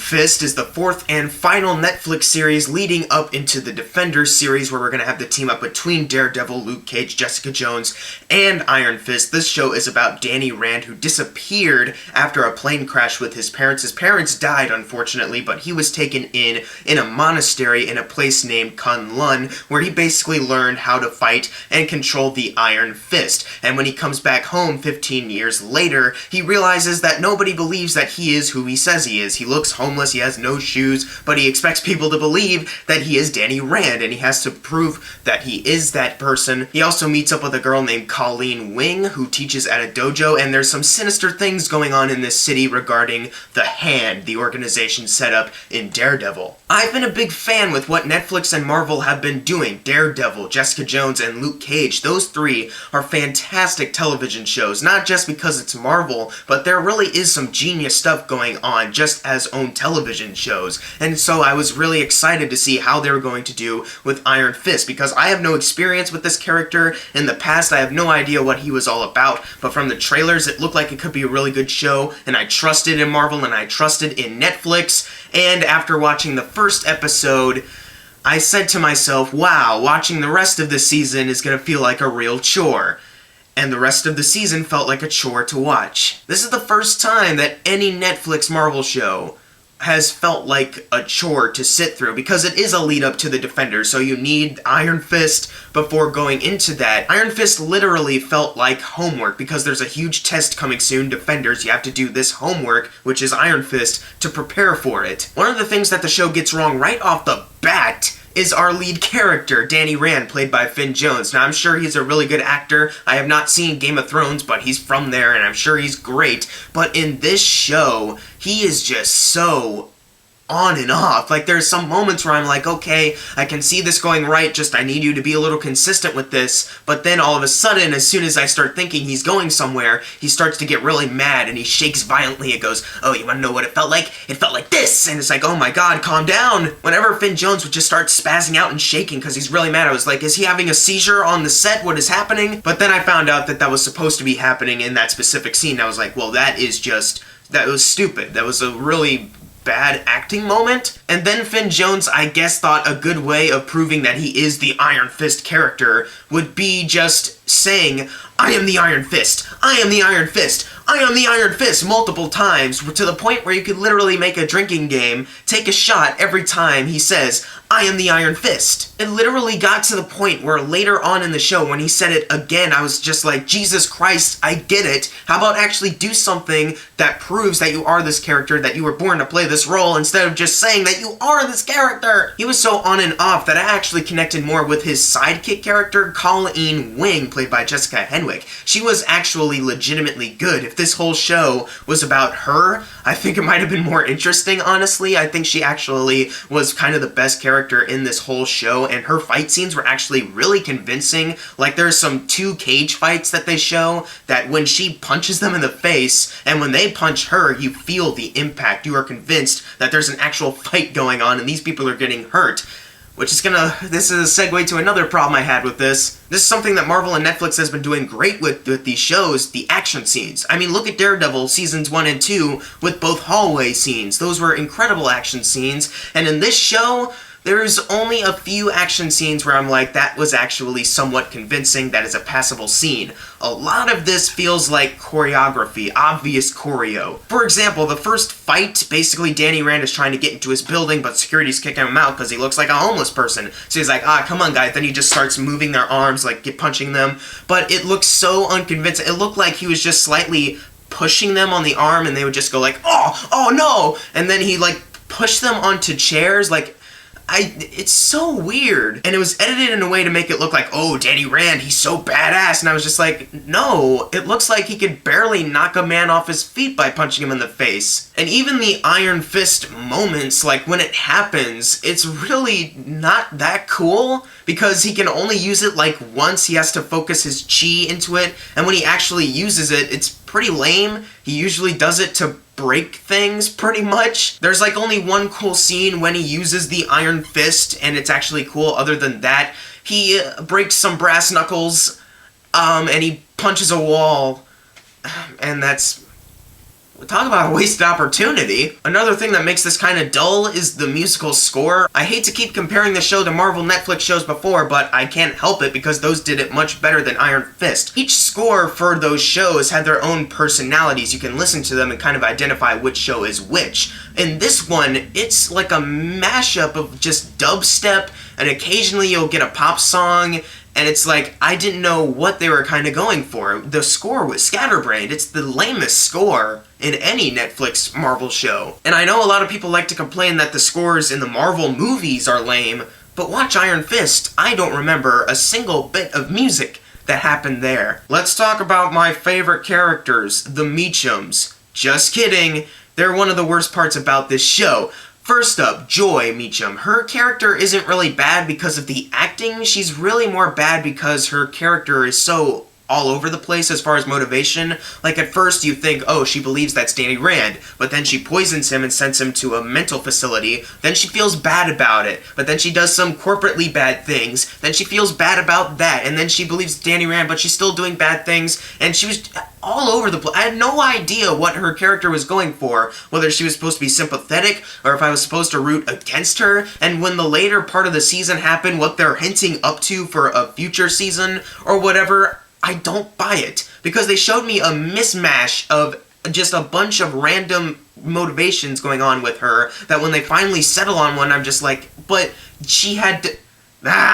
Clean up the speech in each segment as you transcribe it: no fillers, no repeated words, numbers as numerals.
Fist is the fourth and final Netflix series leading up into the Defenders series, where we're going to have the team up between Daredevil, Luke Cage, Jessica Jones, and Iron Fist. This show is about Danny Rand, who disappeared after a plane crash with his parents. His parents died, unfortunately, but he was taken in a monastery in a place named Kunlun, where he basically learned how to fight and control the Iron Fist. And when he comes back home 15 years later, he realizes that nobody believes that he is who he says he is. He looks homeless, he has no shoes, but he expects people to believe that he is Danny Rand, and he has to prove that he is that person. He also meets up with a girl named Colleen Wing, who teaches at a dojo, and there's some sinister things going on in this city regarding the Hand, the organization set up in Daredevil. I've been a big fan with what Netflix and Marvel have been doing. Daredevil, Jessica Jones, and Luke Cage. Those three are fantastic television shows, not just because it's Marvel, but there really is some genius stuff going on just as own television shows. And so I was really excited to see how they were going to do with Iron Fist, because I have no experience with this character in the past. I have no idea what he was all about, but from the trailers it looked like it could be a really good show, and I trusted in Marvel and I trusted in Netflix. And after watching the first episode, I said to myself, wow, watching the rest of this season is going to feel like a real chore. And the rest of the season felt like a chore to watch. This is the first time that any Netflix Marvel show has felt like a chore to sit through, because it is a lead up to the Defenders, so you need Iron Fist before going into that. Iron Fist literally felt like homework, because there's a huge test coming soon, Defenders. You have to do this homework, which is Iron Fist, to prepare for it. One of the things that the show gets wrong right off the bat is our lead character, Danny Rand, played by Finn Jones. Now, I'm sure he's a really good actor. I have not seen Game of Thrones, but he's from there, and I'm sure he's great. But in this show, he is just so on and off. Like, there's some moments where I'm like, okay, I can see this going right, just I need you to be a little consistent with this. But then all of a sudden, as soon as I start thinking he's going somewhere, he starts to get really mad and he shakes violently. It goes, oh, you want to know what it felt like? It felt like this! And it's like, oh my god, calm down! Whenever Finn Jones would just start spazzing out and shaking because he's really mad, I was like, is he having a seizure on the set? What is happening? But then I found out that that was supposed to be happening in that specific scene. I was like, well, that was stupid. That was a really bad acting moment. And then Finn Jones, I guess, thought a good way of proving that he is the Iron Fist character would be just saying, I am the Iron Fist, I am the Iron Fist, I am the Iron Fist multiple times, to the point where you could literally make a drinking game, take a shot every time he says, I am the Iron Fist. It literally got to the point where later on in the show, when he said it again, I was just like, Jesus Christ, I get it. How about actually do something that proves that you are this character, that you were born to play this role, instead of just saying that you are this character? He was so on and off that I actually connected more with his sidekick character, Colleen Wing, played by Jessica Henwick. She was actually legitimately good. If this whole show was about her, I think it might have been more interesting, honestly. I think she actually was kind of the best character in this whole show, and her fight scenes were actually really convincing. Like, there's some two cage fights that they show that when she punches them in the face, and when they punch her, you feel the impact. You are convinced that there's an actual fight going on, and these people are getting hurt. This is a segue to another problem I had with this. This is something that Marvel and Netflix has been doing great with these shows, the action scenes. I mean, look at Daredevil seasons 1 and 2 with both hallway scenes. Those were incredible action scenes. And in this show, there's only a few action scenes where I'm like, that was actually somewhat convincing, that is a passable scene. A lot of this feels like choreography, obvious choreo. For example, the first fight, basically Danny Rand is trying to get into his building, but security's kicking him out because he looks like a homeless person. So he's like, come on guys, then he just starts moving their arms, like punching them. But it looks so unconvincing. It looked like he was just slightly pushing them on the arm, and they would just go like, oh no! And then he like pushed them onto chairs, like, it's so weird. And it was edited in a way to make it look like, oh, Danny Rand, he's so badass. And I was just like, no, it looks like he could barely knock a man off his feet by punching him in the face. And even the Iron Fist moments, like when it happens, it's really not that cool, because he can only use it like once. He has to focus his chi into it. And when he actually uses it, it's pretty lame. He usually does it to break things, pretty much. There's like only one cool scene when he uses the Iron Fist, and it's actually cool. Other than that, he breaks some brass knuckles, and he punches a wall, and that's Talk about a wasted opportunity. Another thing that makes this kind of dull is the musical score. I hate to keep comparing the show to Marvel Netflix shows before, but I can't help it because those did it much better than Iron Fist. Each score for those shows had their own personalities. You can listen to them and kind of identify which show is which. In this one, it's like a mashup of just dubstep, and occasionally you'll get a pop song, and it's like, I didn't know what they were kind of going for. The score was scatterbrained. It's the lamest score in any Netflix Marvel show. And I know a lot of people like to complain that the scores in the Marvel movies are lame, but watch Iron Fist. I don't remember a single bit of music that happened there. Let's talk about my favorite characters, the Meachums. Just kidding. They're one of the worst parts about this show. First up, Joy Meachum. Her character isn't really bad because of the acting. She's really more bad because her character is so all over the place as far as motivation. Like, at first you think, oh, she believes that's Danny Rand, but then she poisons him and sends him to a mental facility. Then she feels bad about it, but then she does some corporately bad things. Then she feels bad about that, and then she believes Danny Rand, but she's still doing bad things, and she was all over the place. I had no idea what her character was going for, whether she was supposed to be sympathetic, or if I was supposed to root against her, and when the later part of the season happened, what they're hinting up to for a future season, or whatever, I don't buy it, because they showed me a mismatch of just a bunch of random motivations going on with her, that when they finally settle on one, I'm just like, but she had to...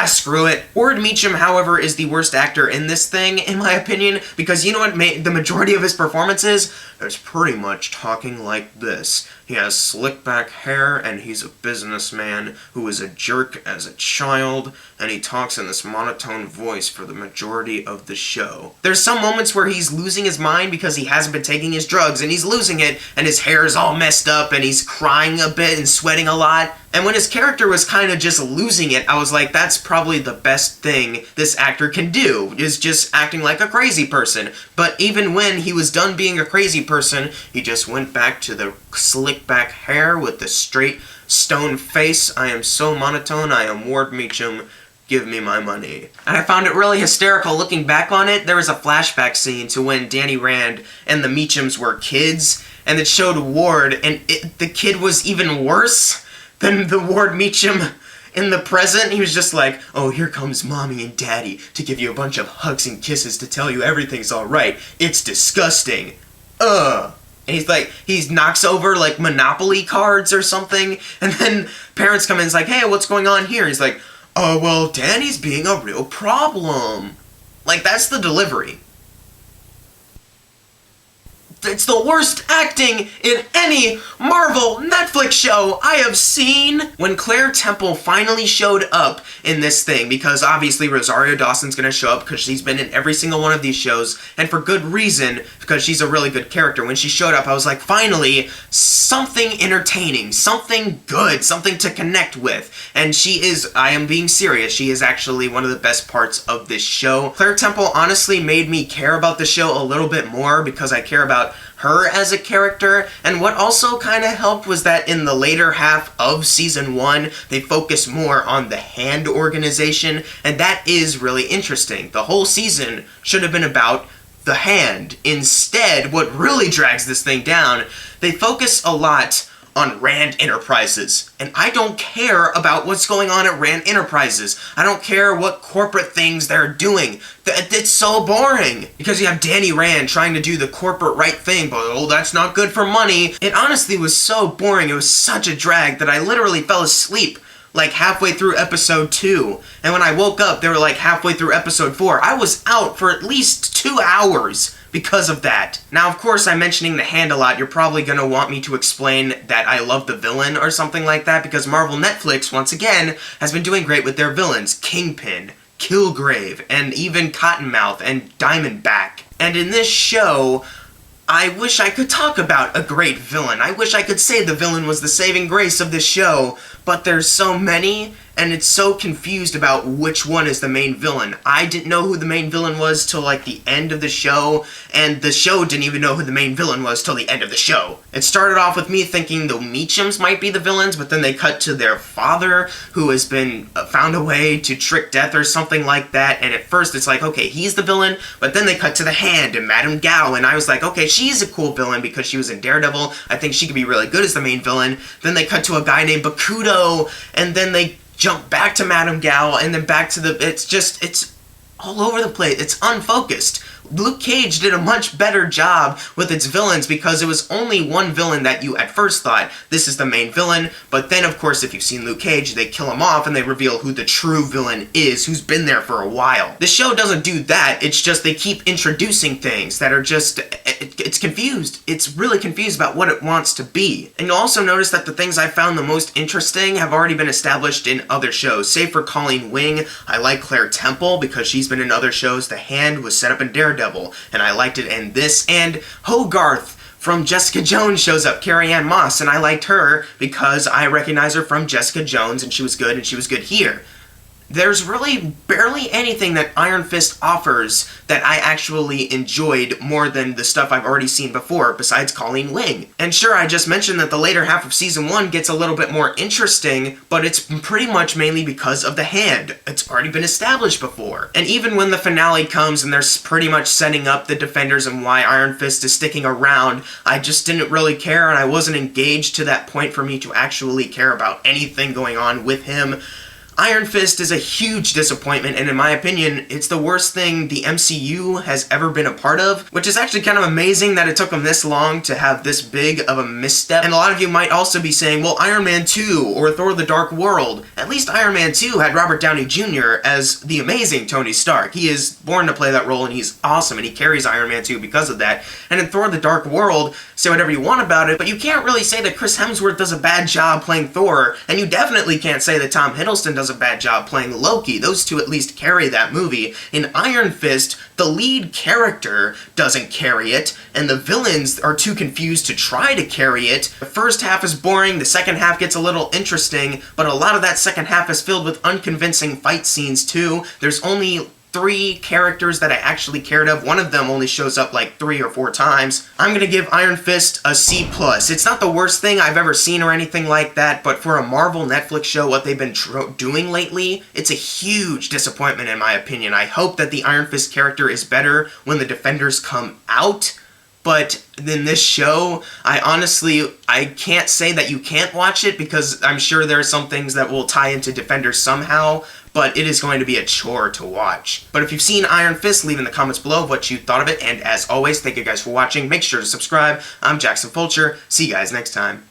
screw it. Ward Meachum, however, is the worst actor in this thing, in my opinion, because you know what the majority of his performances? It's pretty much talking like this. He has slick back hair, and he's a businessman who was a jerk as a child, and he talks in this monotone voice for the majority of the show. There's some moments where he's losing his mind because he hasn't been taking his drugs, and he's losing it, and his hair is all messed up, and he's crying a bit and sweating a lot. And when his character was kind of just losing it, I was like, that's probably the best thing this actor can do, is just acting like a crazy person. But even when he was done being a crazy person, he just went back to the slick back hair with the straight stone face. I am so monotone, I am Ward Meachum. Give me my money. And I found it really hysterical looking back on it. There was a flashback scene to when Danny Rand and the Meachums were kids, and it showed Ward, and the kid was even worse than the Ward Meachum in the present. He was just like, oh, here comes mommy and daddy to give you a bunch of hugs and kisses to tell you everything's alright. It's disgusting. And he's like, he knocks over like Monopoly cards or something, and then parents come in and is like, hey, what's going on here? He's like, oh, well, Danny's being a real problem. Like, that's the delivery. It's the worst acting in any Marvel Netflix show I have seen. When Claire Temple finally showed up in this thing, because obviously Rosario Dawson's gonna show up because she's been in every single one of these shows, and for good reason, because she's a really good character. When she showed up, I was like, finally, something entertaining, something good, something to connect with. And she is, I am being serious, she is actually one of the best parts of this show. Claire Temple honestly made me care about the show a little bit more because I care about her as a character, and what also kind of helped was that in the later half of season 1, they focus more on the Hand organization, and that is really interesting. The whole season should have been about the Hand. Instead, what really drags this thing down, they focus a lot on Rand Enterprises. And I don't care about what's going on at Rand Enterprises. I don't care what corporate things they're doing. It's so boring. Because you have Danny Rand trying to do the corporate right thing, but oh, that's not good for money. It honestly was so boring. It was such a drag that I literally fell asleep like halfway through episode 2. And when I woke up, they were like halfway through episode 4. I was out for at least 2 hours because of that. Now, of course, I'm mentioning the Hand a lot. You're probably gonna want me to explain that I love the villain or something like that, because Marvel Netflix, once again, has been doing great with their villains. Kingpin, Killgrave, and even Cottonmouth and Diamondback. And in this show, I wish I could talk about a great villain. I wish I could say the villain was the saving grace of this show, but there's so many, and it's so confused about which one is the main villain. I didn't know who the main villain was till like the end of the show, and the show didn't even know who the main villain was till the end of the show. It started off with me thinking the Meachums might be the villains, but then they cut to their father, who has been found a way to trick death or something like that, and at first it's like, okay, he's the villain, but then they cut to the Hand and Madame Gao, and I was like, okay, she's a cool villain because she was in Daredevil. I think she could be really good as the main villain. Then they cut to a guy named Bakudo, and then they jump back to Madame Gao, and then back to the... It's all over the place. It's unfocused. Luke Cage did a much better job with its villains because it was only one villain that you at first thought, this is the main villain, but then of course if you've seen Luke Cage, they kill him off and they reveal who the true villain is, who's been there for a while. The show doesn't do that, it's just they keep introducing things that are just... It's confused. It's really confused about what it wants to be. And you'll also notice that the things I found the most interesting have already been established in other shows. Say for Colleen Wing, I like Claire Temple because she's been in other shows. The Hand was set up in Daredevil, and I liked it in this. And Hogarth from Jessica Jones shows up, Carrie-Anne Moss, and I liked her because I recognize her from Jessica Jones, and she was good here. There's really barely anything that Iron Fist offers that I actually enjoyed more than the stuff I've already seen before, besides Colleen Wing. And sure, I just mentioned that the later half of Season 1 gets a little bit more interesting, but it's pretty much mainly because of the Hand. It's already been established before. And even when the finale comes and they're pretty much setting up the Defenders and why Iron Fist is sticking around, I just didn't really care, and I wasn't engaged to that point for me to actually care about anything going on with him. Iron Fist is a huge disappointment, and in my opinion, it's the worst thing the MCU has ever been a part of, which is actually kind of amazing that it took them this long to have this big of a misstep. And a lot of you might also be saying, well, Iron Man 2 or Thor the Dark World. At least Iron Man 2 had Robert Downey Jr. as the amazing Tony Stark. He is born to play that role, and he's awesome, and he carries Iron Man 2 because of that. And in Thor the Dark World, say whatever you want about it, but you can't really say that Chris Hemsworth does a bad job playing Thor, and you definitely can't say that Tom Hiddleston does a bad job playing Loki. Those two at least carry that movie. In Iron Fist, the lead character doesn't carry it, and the villains are too confused to try to carry it. The first half is boring, the second half gets a little interesting, but a lot of that second half is filled with unconvincing fight scenes too. There's only 3 characters that I actually cared of. One of them only shows up like 3 or 4 times. I'm gonna give Iron Fist a C+. It's not the worst thing I've ever seen or anything like that, but for a Marvel Netflix show, what they've been doing lately, it's a huge disappointment in my opinion. I hope that the Iron Fist character is better when the Defenders come out, but in this show, I can't say that you can't watch it because I'm sure there are some things that will tie into Defenders somehow, but it is going to be a chore to watch. But if you've seen Iron Fist, leave in the comments below what you thought of it, and as always, thank you guys for watching. Make sure to subscribe. I'm Jackson Fulcher. See you guys next time.